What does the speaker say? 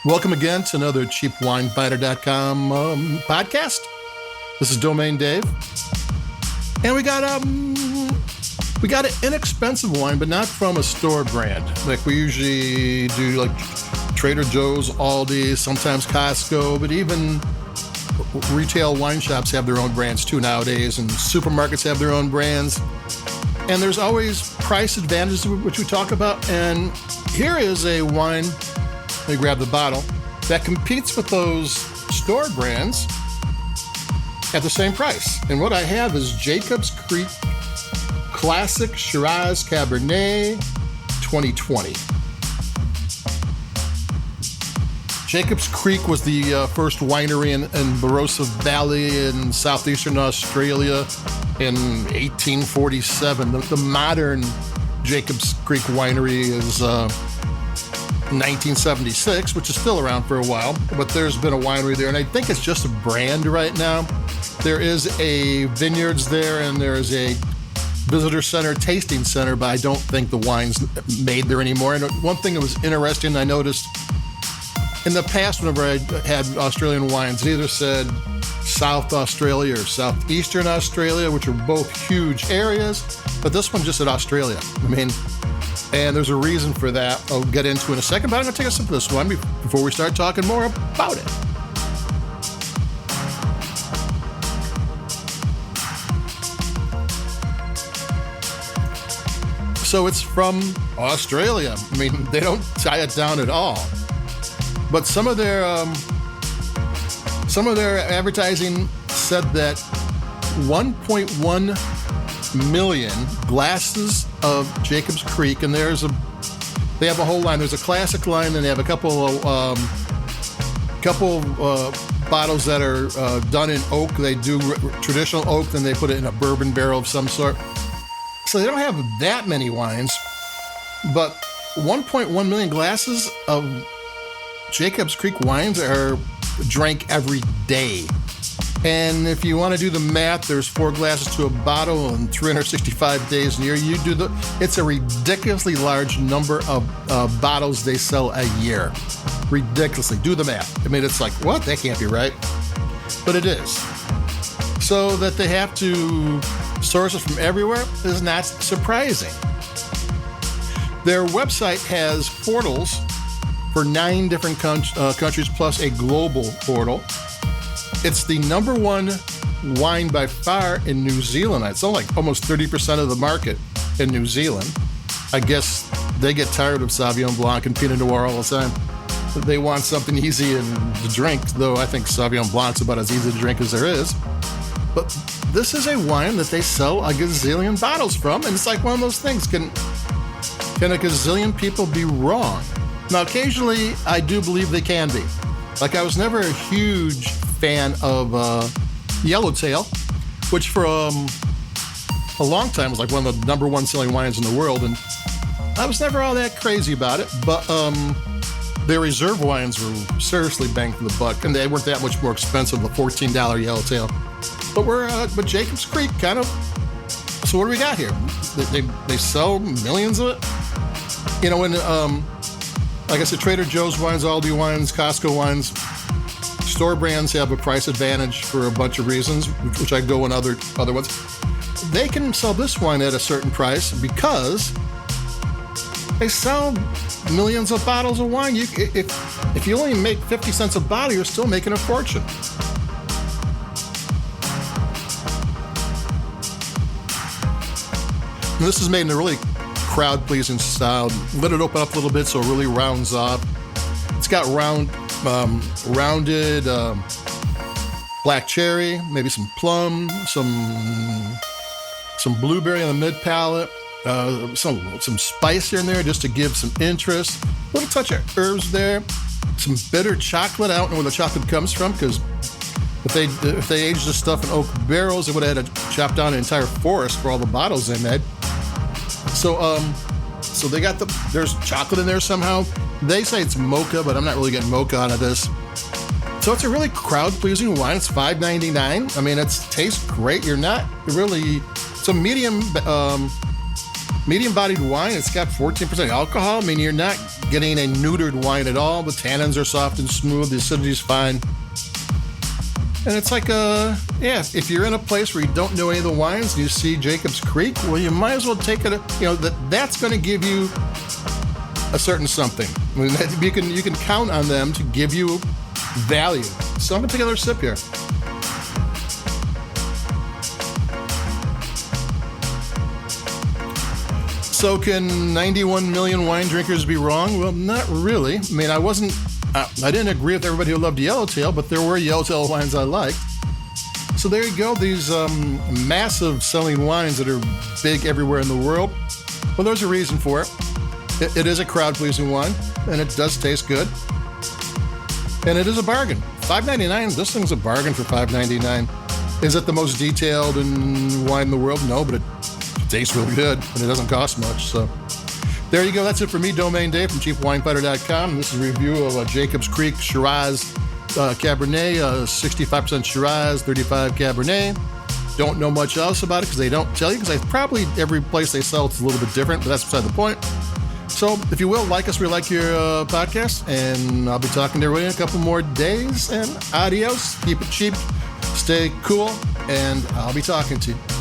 Welcome again to another CheapWineFinder.com podcast. This is Domain Dave, and we got an inexpensive wine, but not from a store brand like we usually do, like Trader Joe's, Aldi, sometimes Costco, but even retail wine shops have their own brands too nowadays, and supermarkets have their own brands. And there's always price advantages, which we talk about. And here is a wine, let me grab the bottle, that competes with those store brands at the same price. And what I have is Jacob's Creek Classic Shiraz Cabernet 2020. Jacob's Creek was the first winery in Barossa Valley in southeastern Australia in 1847. The modern Jacob's Creek winery is 1976, which is still around for a while, but there's been a winery there, and I think it's just a brand right now. There is a vineyards there, and there's a visitor center, tasting center, but I don't think the wine's made there anymore. And one thing that was interesting, I noticed in the past, whenever I had Australian wines, it either said South Australia or Southeastern Australia, which are both huge areas, but this one just said Australia. And there's a reason for that I'll get into in a second, but I'm going to take a sip of this one before we start talking more about it. So it's from Australia. They don't tie it down at all. But some of their advertising said that 1.1 million glasses of Jacob's Creek, and they have a whole line. There's a classic line, and they have a couple bottles that are done in oak. They do traditional oak, then they put it in a bourbon barrel of some sort. So they don't have that many wines, but 1.1 million glasses of Jacob's Creek wines are drank every day. And if you want to do the math, there's 4 glasses to a bottle and 365 days in a year. It's a ridiculously large number of bottles they sell a year. Ridiculously. Do the math. It's like, what? That can't be right. But it is. So that they have to source it from everywhere is not surprising. Their website has portals for 9 different countries, plus a global portal. It's the number one wine by far in New Zealand. It's only like almost 30% of the market in New Zealand. I guess they get tired of Sauvignon Blanc and Pinot Noir all the time. They want something easy to drink, though I think Sauvignon Blanc's about as easy to drink as there is. But this is a wine that they sell a gazillion bottles from, and it's like one of those things. Can a gazillion people be wrong? Now, occasionally, I do believe they can be. Like, I was never a huge fan of Yellowtail, which for a long time was like one of the number one selling wines in the world, and I was never all that crazy about it, but their reserve wines were seriously bang for the buck, and they weren't that much more expensive than the $14 Yellowtail. But Jacob's Creek kind of, so what do we got here? They sell millions of it? Like I said, Trader Joe's wines, Aldi wines, Costco wines, store brands have a price advantage for a bunch of reasons, which I go in other ones. They can sell this wine at a certain price because they sell millions of bottles of wine. If you only make 50 cents a bottle, you're still making a fortune. And this is made in a really crowd-pleasing style. Let it open up a little bit so it really rounds off. It's got rounded black cherry, maybe some plum, some blueberry on the mid palate, some spice in there just to give some interest. A little touch of herbs there. Some bitter chocolate. I don't know where the chocolate comes from, because if they aged this stuff in oak barrels, they would have had to chop down an entire forest for all the bottles they made. So they got there's chocolate in there somehow. They say it's mocha, but I'm not really getting mocha out of this. So it's a really crowd-pleasing wine. It's $5.99. It tastes great. It's a medium-bodied wine. It's got 14% alcohol. You're not getting a neutered wine at all. The tannins are soft and smooth. The acidity is fine. And it's like, if you're in a place where you don't know any of the wines and you see Jacob's Creek, well, you might as well take it. That's going to give you a certain something. I mean, you can count on them to give you value. So I'm going to take another sip here. So can 91 million wine drinkers be wrong? Well, not really. I mean, I didn't agree with everybody who loved Yellowtail, but there were Yellowtail wines I liked. So there you go, these massive selling wines that are big everywhere in the world. Well, there's a reason for it. It is a crowd-pleasing wine, and it does taste good. And it is a bargain. $5.99, this thing's a bargain for $5.99. Is it the most detailed wine in the world? No, but it tastes really good, and it doesn't cost much, so... There you go. That's it for me, Domain Dave from CheapWineFighter.com. This is a review of Jacob's Creek Shiraz Cabernet, 65% Shiraz, 35 Cabernet. Don't know much else about it because they don't tell you, because probably every place they sell it's a little bit different, but that's beside the point. So if you will, like us, we like your podcast, and I'll be talking to everybody in a couple more days, and adios. Keep it cheap, stay cool, and I'll be talking to you.